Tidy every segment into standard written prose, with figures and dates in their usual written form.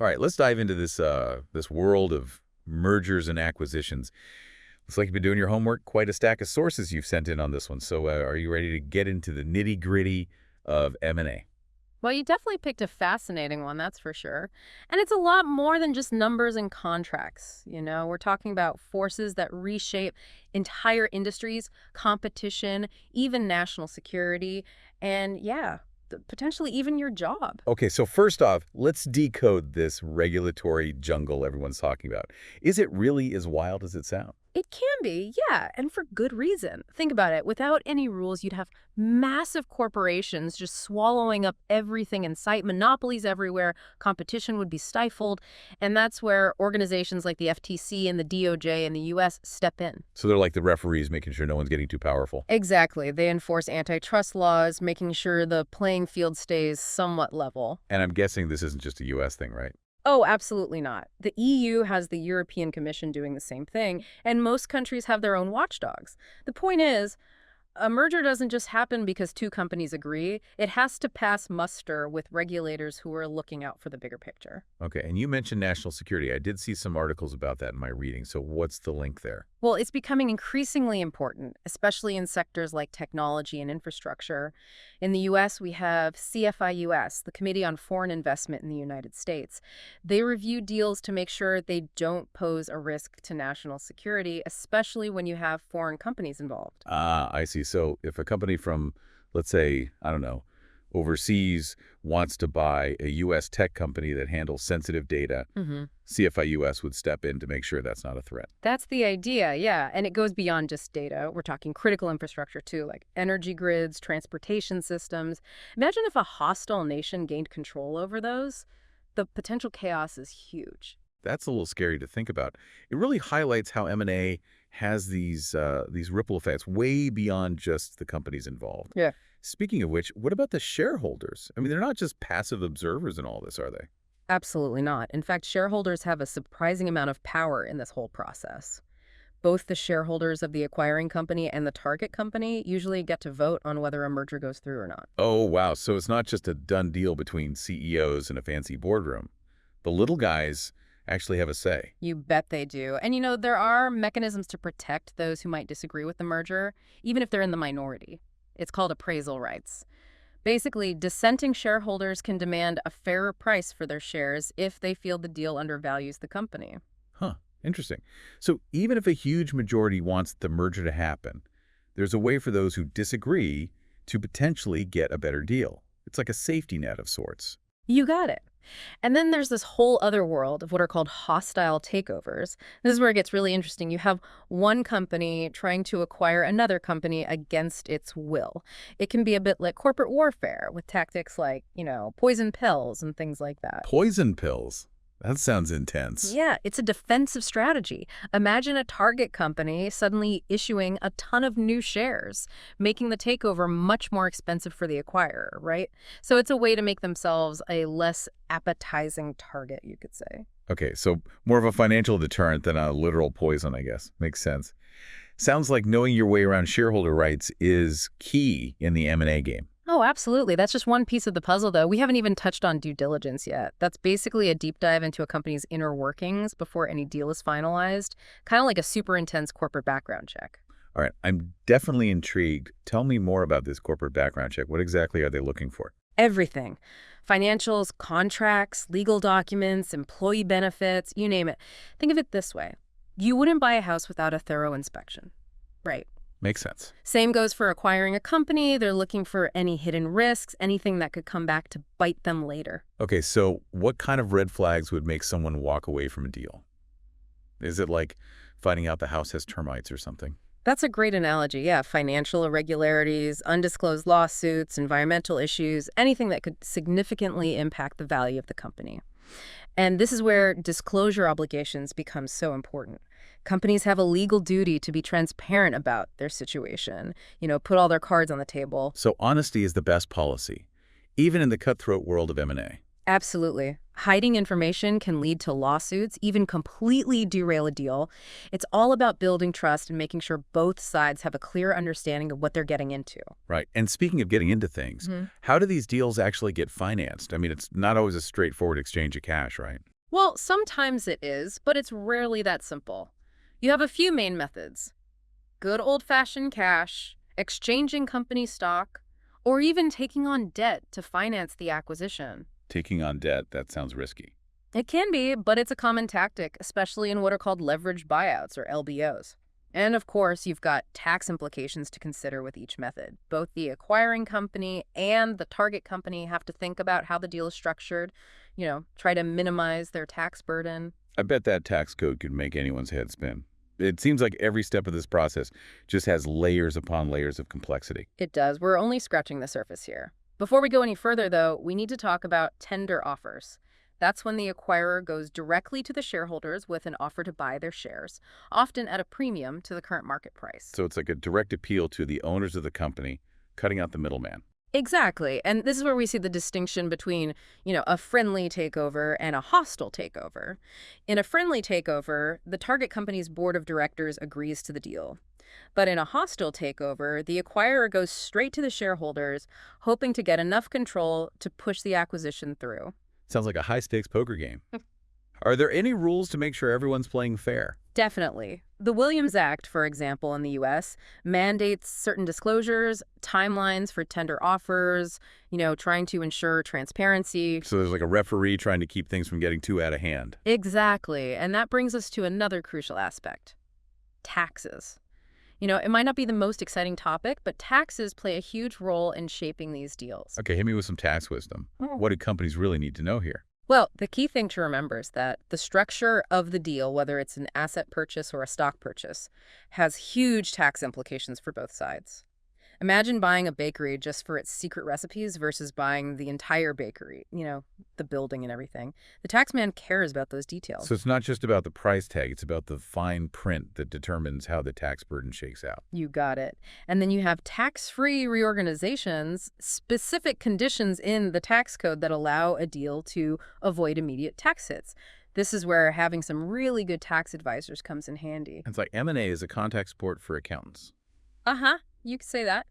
All right, let's dive into this world of mergers and acquisitions. Looks like you've been doing your homework. Quite a stack of sources you've sent in on this one. So are you ready to get into the nitty-gritty of M&A? Well, you definitely picked a fascinating one, that's for sure. And it's a lot more than just numbers and contracts. We're talking about forces that reshape entire industries, competition, even national security, and yeah, potentially even your job. Okay, so first off, let's decode this regulatory jungle everyone's talking about. Is it really as wild as it sounds? It can be, yeah, and for good reason. Think about it. Without any rules, you'd have massive corporations just swallowing up everything in sight, monopolies everywhere, competition would be stifled, and that's where organizations like the FTC and the DOJ in the US step in. So they're like the referees making sure no one's getting too powerful. Exactly. They enforce antitrust laws, making sure the playing field stays somewhat level. And I'm guessing this isn't just a U.S. thing, right? Oh, absolutely not. The EU has the European Commission doing the same thing, and most countries have their own watchdogs. The point is, a merger doesn't just happen because two companies agree. It has to pass muster with regulators who are looking out for the bigger picture. Okay, and you mentioned national security. I did see some articles about that in my reading. So what's the link there? Well, it's becoming increasingly important, especially in sectors like technology and infrastructure. In the U.S., we have CFIUS, the Committee on Foreign Investment in the United States. They review deals to make sure they don't pose a risk to national security, especially when you have foreign companies involved. Ah, I see. So if a company from, let's say, I don't know, overseas wants to buy a U.S. tech company that handles sensitive data, hmm CFIUS would step in to make sure that's not a threat. That's the idea, yeah. And it goes beyond just data. We're talking critical infrastructure, too, like energy grids, transportation systems. Imagine if a hostile nation gained control over those. The potential chaos is huge. That's a little scary to think about. It really highlights how M&A has these ripple effects way beyond just the companies involved. Yeah. Speaking of which, what about the shareholders? I mean, they're not just passive observers in all this, are they? Absolutely not. In fact, shareholders have a surprising amount of power in this whole process. Both the shareholders of the acquiring company and the target company usually get to vote on whether a merger goes through or not. Oh, wow. So it's not just a done deal between CEOs in a fancy boardroom. The little guys actually have a say. You bet they do. And there are mechanisms to protect those who might disagree with the merger, even if they're in the minority. It's called appraisal rights. Basically, dissenting shareholders can demand a fairer price for their shares if they feel the deal undervalues the company. Huh, interesting. So even if a huge majority wants the merger to happen, there's a way for those who disagree to potentially get a better deal. It's like a safety net of sorts. You got it. And then there's this whole other world of what are called hostile takeovers. This is where it gets really interesting. You have one company trying to acquire another company against its will. It can be a bit like corporate warfare with tactics like, poison pills and things like that. Poison pills. That sounds intense. Yeah, it's a defensive strategy. Imagine a target company suddenly issuing a ton of new shares, making the takeover much more expensive for the acquirer, right? So it's a way to make themselves a less appetizing target, you could say. Okay, so more of a financial deterrent than a literal poison, I guess. Makes sense. Sounds like knowing your way around shareholder rights is key in the M&A game. Oh, absolutely. That's just one piece of the puzzle, though. We haven't even touched on due diligence yet. That's basically a deep dive into a company's inner workings before any deal is finalized, kind of like a super intense corporate background check. All right, I'm definitely intrigued. Tell me more about this corporate background check. What exactly are they looking for? Everything. Financials, contracts, legal documents, employee benefits, you name it. Think of it this way. You wouldn't buy a house without a thorough inspection. Right. Makes sense. Same goes for acquiring a company. They're looking for any hidden risks, anything that could come back to bite them later. Okay, so what kind of red flags would make someone walk away from a deal? Is it like finding out the house has termites or something? That's a great analogy. Yeah, financial irregularities, undisclosed lawsuits, environmental issues, anything that could significantly impact the value of the company. And this is where disclosure obligations become so important. Companies have a legal duty to be transparent about their situation, put all their cards on the table. So honesty is the best policy, even in the cutthroat world of M&A. Absolutely. Hiding information can lead to lawsuits, even completely derail a deal. It's all about building trust and making sure both sides have a clear understanding of what they're getting into. Right. And speaking of getting into things, how do these deals actually get financed? I mean, it's not always a straightforward exchange of cash, right? Well, sometimes it is, but it's rarely that simple. You have a few main methods: good old-fashioned cash, exchanging company stock, or even taking on debt to finance the acquisition. Taking on debt, that sounds risky. It can be, but it's a common tactic, especially in what are called leveraged buyouts or LBOs. And of course, you've got tax implications to consider with each method. Both the acquiring company and the target company have to think about how the deal is structured, try to minimize their tax burden. I bet that tax code could make anyone's head spin. It seems like every step of this process just has layers upon layers of complexity. It does. We're only scratching the surface here. Before we go any further, though, we need to talk about tender offers. That's when the acquirer goes directly to the shareholders with an offer to buy their shares, often at a premium to the current market price. So it's like a direct appeal to the owners of the company, cutting out the middleman. Exactly. And this is where we see the distinction between, a friendly takeover and a hostile takeover. In a friendly takeover, the target company's board of directors agrees to the deal. But in a hostile takeover, the acquirer goes straight to the shareholders, hoping to get enough control to push the acquisition through. Sounds like a high-stakes poker game. Are there any rules to make sure everyone's playing fair? Definitely. The Williams Act, for example, in the U.S., mandates certain disclosures, timelines for tender offers, trying to ensure transparency. So there's like a referee trying to keep things from getting too out of hand. Exactly. And that brings us to another crucial aspect: taxes. It might not be the most exciting topic, but taxes play a huge role in shaping these deals. Okay, hit me with some tax wisdom. What do companies really need to know here? Well, the key thing to remember is that the structure of the deal, whether it's an asset purchase or a stock purchase, has huge tax implications for both sides. Imagine buying a bakery just for its secret recipes versus buying the entire bakery, the building and everything. The tax man cares about those details. So it's not just about the price tag, it's about the fine print that determines how the tax burden shakes out. You got it. And then you have tax-free reorganizations, specific conditions in the tax code that allow a deal to avoid immediate tax hits. This is where having some really good tax advisors comes in handy. It's like M&A is a contact sport for accountants. Uh-huh. You could say that.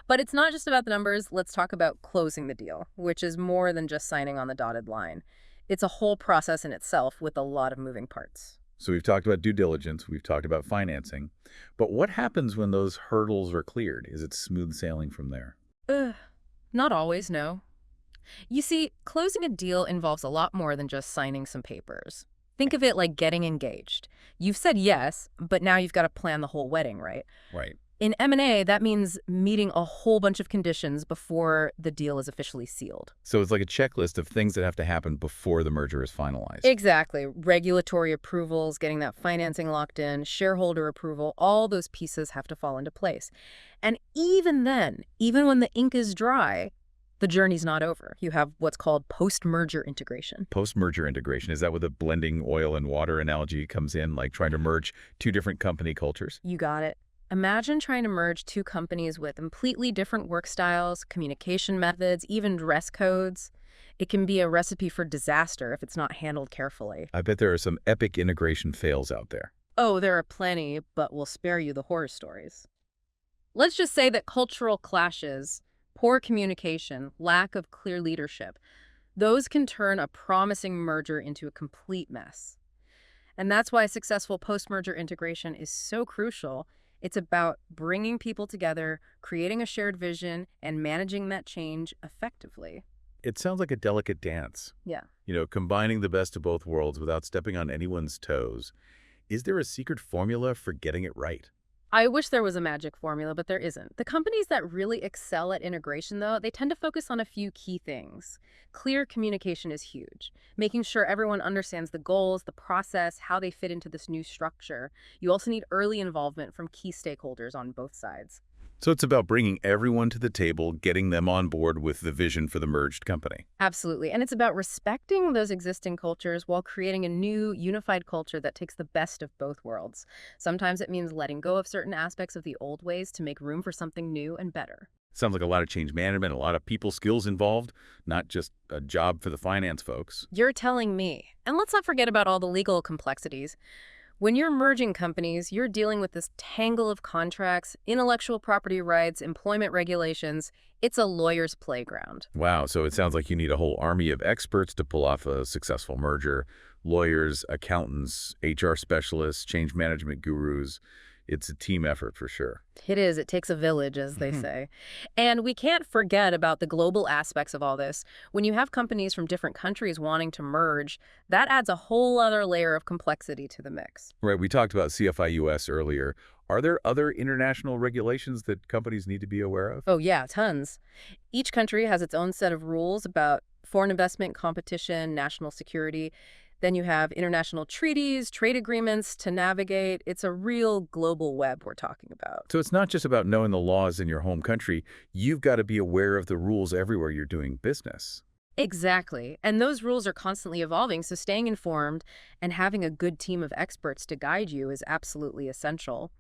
But it's not just about the numbers. Let's talk about closing the deal, which is more than just signing on the dotted line. It's a whole process in itself with a lot of moving parts. So we've talked about due diligence, we've talked about financing, but what happens when those hurdles are cleared? Is it smooth sailing from there? Ugh. Not always, no. You see, closing a deal involves a lot more than just signing some papers. Think of it like getting engaged. You've said yes, but now you've got to plan the whole wedding, right? Right. In M&A, that means meeting a whole bunch of conditions before the deal is officially sealed. So it's like a checklist of things that have to happen before the merger is finalized. Exactly. Regulatory approvals, getting that financing locked in, shareholder approval, all those pieces have to fall into place. And even then, even when the ink is dry, the journey's not over. You have what's called post-merger integration. Post-merger integration, is that where the blending oil and water analogy comes in, like trying to merge two different company cultures? You got it. Imagine trying to merge two companies with completely different work styles, communication methods, even dress codes. It can be a recipe for disaster if it's not handled carefully. I bet there are some epic integration fails out there. Oh, there are plenty, but we'll spare you the horror stories. Let's just say that cultural clashes, poor communication, lack of clear leadership, those can turn a promising merger into a complete mess. And that's why successful post-merger integration is so crucial. It's about bringing people together, creating a shared vision, and managing that change effectively. It sounds like a delicate dance. Yeah. Combining the best of both worlds without stepping on anyone's toes. Is there a secret formula for getting it right? I wish there was a magic formula, but there isn't. The companies that really excel at integration, though, they tend to focus on a few key things. Clear communication is huge, making sure everyone understands the goals, the process, how they fit into this new structure. You also need early involvement from key stakeholders on both sides. So it's about bringing everyone to the table, getting them on board with the vision for the merged company. Absolutely. And it's about respecting those existing cultures while creating a new, unified culture that takes the best of both worlds. Sometimes it means letting go of certain aspects of the old ways to make room for something new and better. Sounds like a lot of change management, a lot of people skills involved, not just a job for the finance folks. You're telling me. And let's not forget about all the legal complexities. When you're merging companies, you're dealing with this tangle of contracts, intellectual property rights, employment regulations. It's a lawyer's playground. Wow, so it sounds like you need a whole army of experts to pull off a successful merger. Lawyers, accountants, HR specialists, change management gurus. It's a team effort for sure. It is. It takes a village, as they say. And we can't forget about the global aspects of all this. When you have companies from different countries wanting to merge, that adds a whole other layer of complexity to the mix. Right, we talked about CFI US earlier. Are there other international regulations that companies need to be aware of? Oh, yeah, tons. Each country has its own set of rules about foreign investment, competition, national security. Then you have international treaties, trade agreements to navigate. It's a real global web we're talking about. So it's not just about knowing the laws in your home country. You've got to be aware of the rules everywhere you're doing business. Exactly. And those rules are constantly evolving, so staying informed and having a good team of experts to guide you is absolutely essential.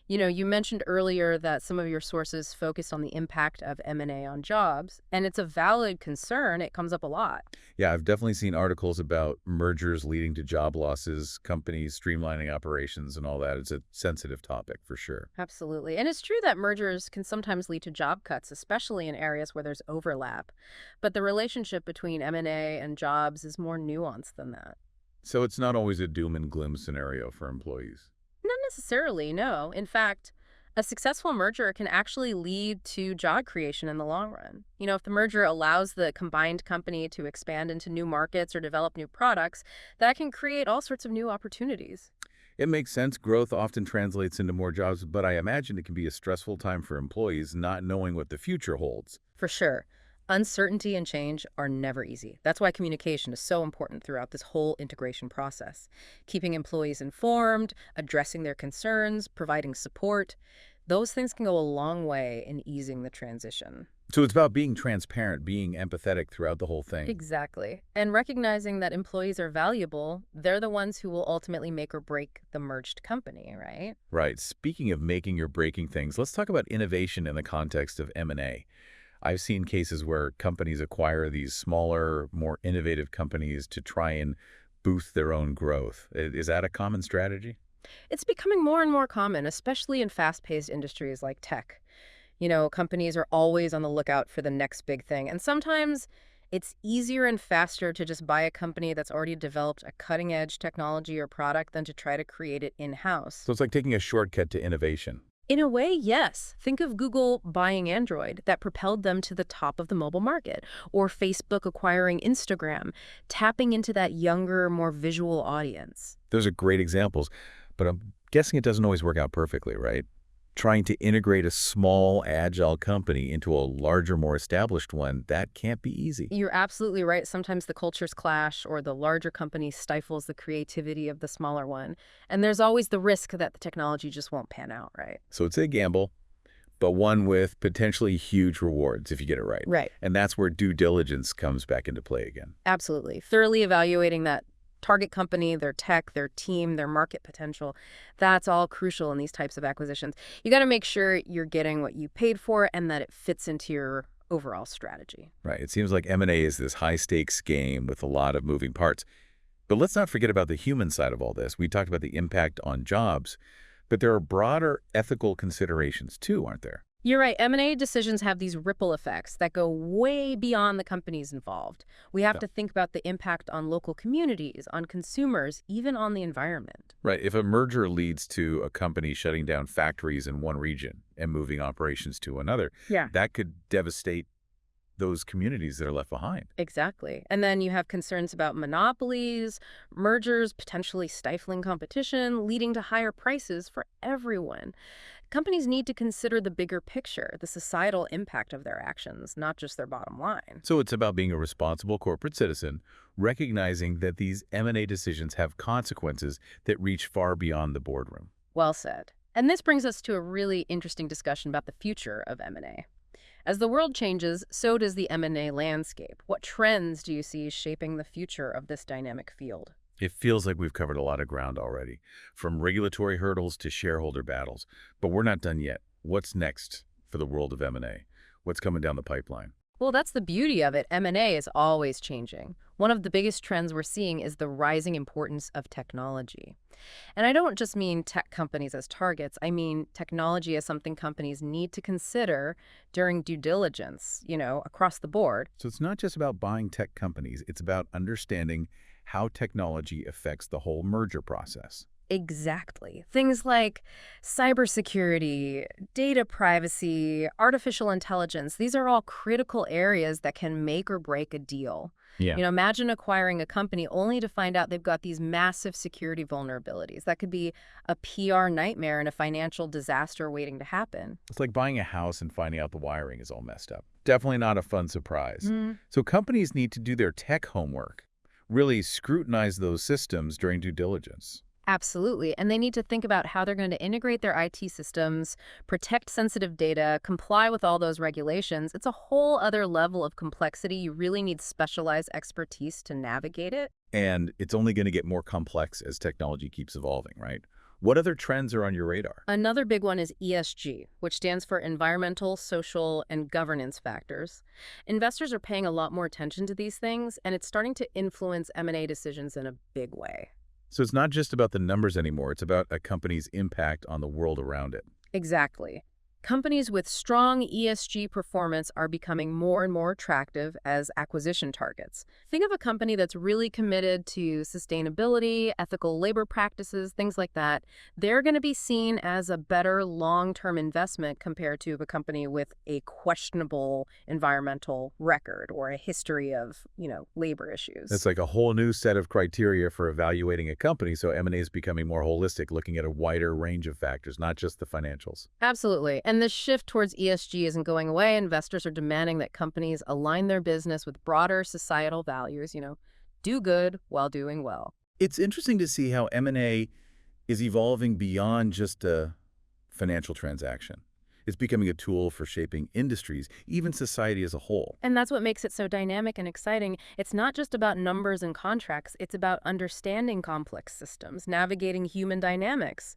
You know, you mentioned earlier that some of your sources focused on the impact of M&A on jobs, and it's a valid concern. It comes up a lot. Yeah, I've definitely seen articles about mergers leading to job losses, companies streamlining operations and all that. It's a sensitive topic for sure. Absolutely. And it's true that mergers can sometimes lead to job cuts, especially in areas where there's overlap. But the relationship between M&A and jobs is more nuanced than that. So it's not always a doom and gloom scenario for employees. Not necessarily, no. In fact, a successful merger can actually lead to job creation in the long run. You know, if the merger allows the combined company to expand into new markets or develop new products, that can create all sorts of new opportunities. It makes sense. Growth often translates into more jobs, but I imagine it can be a stressful time for employees not knowing what the future holds. For sure. Uncertainty and change are never easy. That's why communication is so important throughout this whole integration process. Keeping employees informed, addressing their concerns, providing support, those things can go a long way in easing the transition. So it's about being transparent, being empathetic throughout the whole thing. Exactly. And recognizing that employees are valuable, they're the ones who will ultimately make or break the merged company, right? Right. Speaking of making or breaking things, let's talk about innovation in the context of M&A. I've seen cases where companies acquire these smaller, more innovative companies to try and boost their own growth. Is that a common strategy? It's becoming more and more common, especially in fast-paced industries like tech. You know, companies are always on the lookout for the next big thing. And sometimes it's easier and faster to just buy a company that's already developed a cutting-edge technology or product than to try to create it in-house. So it's like taking a shortcut to innovation. In a way, yes. Think of Google buying Android. That propelled them to the top of the mobile market. Or Facebook acquiring Instagram, tapping into that younger, more visual audience. Those are great examples, but I'm guessing it doesn't always work out perfectly, right? Trying to integrate a small, agile company into a larger, more established one, that can't be easy. You're absolutely right. Sometimes the cultures clash or the larger company stifles the creativity of the smaller one. And there's always the risk that the technology just won't pan out, right? So it's a gamble, but one with potentially huge rewards if you get it right. Right. And that's where due diligence comes back into play again. Absolutely. Thoroughly evaluating that target company, their tech, their team, their market potential. That's all crucial in these types of acquisitions. You got to make sure you're getting what you paid for and that it fits into your overall strategy. Right. It seems like M&A is this high-stakes game with a lot of moving parts. But let's not forget about the human side of all this. We talked about the impact on jobs, but there are broader ethical considerations too, aren't there? You're right. M&A decisions have these ripple effects that go way beyond the companies involved. We have to think about the impact on local communities, on consumers, even on the environment. Right. If a merger leads to a company shutting down factories in one region and moving operations to another, that could devastate those communities that are left behind. Exactly. And then you have concerns about monopolies, mergers, potentially stifling competition, leading to higher prices for everyone. Companies need to consider the bigger picture, the societal impact of their actions, not just their bottom line. So it's about being a responsible corporate citizen, recognizing that these M&A decisions have consequences that reach far beyond the boardroom. Well said. And this brings us to a really interesting discussion about the future of M&A. As the world changes, so does the M&A landscape. What trends do you see shaping the future of this dynamic field? It feels like we've covered a lot of ground already, from regulatory hurdles to shareholder battles. But we're not done yet. What's next for the world of M&A? What's coming down the pipeline? Well, that's the beauty of it. M&A is always changing. One of the biggest trends we're seeing is the rising importance of technology. And I don't just mean tech companies as targets. I mean technology as something companies need to consider during due diligence, across the board. So it's not just about buying tech companies. It's about understanding how technology affects the whole merger process. Exactly. Things like cybersecurity, data privacy, artificial intelligence, these are all critical areas that can make or break a deal. Yeah. Imagine acquiring a company only to find out they've got these massive security vulnerabilities. That could be a PR nightmare and a financial disaster waiting to happen. It's like buying a house and finding out the wiring is all messed up. Definitely not a fun surprise. So companies need to do their tech homework, really scrutinize those systems during due diligence. Absolutely. And they need to think about how they're going to integrate their IT systems, protect sensitive data, comply with all those regulations. It's a whole other level of complexity. You really need specialized expertise to navigate it. And it's only going to get more complex as technology keeps evolving, right? What other trends are on your radar? Another big one is ESG, which stands for environmental, social, and governance factors. Investors are paying a lot more attention to these things, and it's starting to influence M&A decisions in a big way. So it's not just about the numbers anymore. It's about a company's impact on the world around it. Exactly. Companies with strong ESG performance are becoming more and more attractive as acquisition targets. Think of a company that's really committed to sustainability, ethical labor practices, things like that. They're going to be seen as a better long-term investment compared to a company with a questionable environmental record or a history of, labor issues. It's like a whole new set of criteria for evaluating a company. So M&A is becoming more holistic, looking at a wider range of factors, not just the financials. Absolutely. And this shift towards ESG isn't going away. Investors are demanding that companies align their business with broader societal values, do good while doing well. It's interesting to see how M&A is evolving beyond just a financial transaction. It's becoming a tool for shaping industries, even society as a whole. And that's what makes it so dynamic and exciting. It's not just about numbers and contracts. It's about understanding complex systems, navigating human dynamics.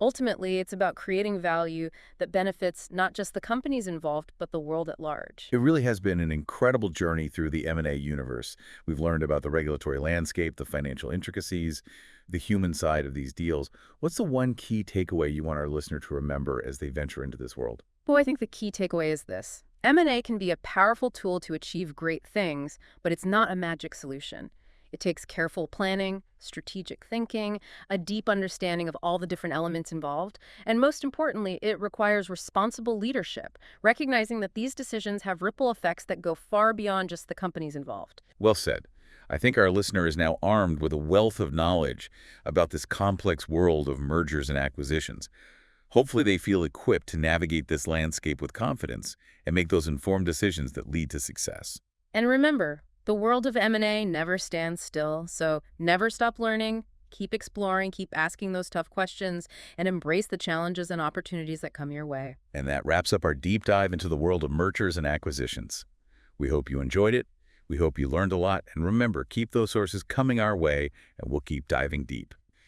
Ultimately, it's about creating value that benefits not just the companies involved, but the world at large. It really has been an incredible journey through the M&A universe. We've learned about the regulatory landscape, the financial intricacies, the human side of these deals. What's the one key takeaway you want our listener to remember as they venture into this world? Well, I think the key takeaway is this. M&A can be a powerful tool to achieve great things, but it's not a magic solution. It takes careful planning, strategic thinking, a deep understanding of all the different elements involved, and most importantly, it requires responsible leadership, recognizing that these decisions have ripple effects that go far beyond just the companies involved. Well said. I think our listener is now armed with a wealth of knowledge about this complex world of mergers and acquisitions. Hopefully they feel equipped to navigate this landscape with confidence and make those informed decisions that lead to success. And remember, the world of M&A never stands still, so never stop learning, keep exploring, keep asking those tough questions, and embrace the challenges and opportunities that come your way. And that wraps up our deep dive into the world of mergers and acquisitions. We hope you enjoyed it. We hope you learned a lot. And remember, keep those sources coming our way, and we'll keep diving deep.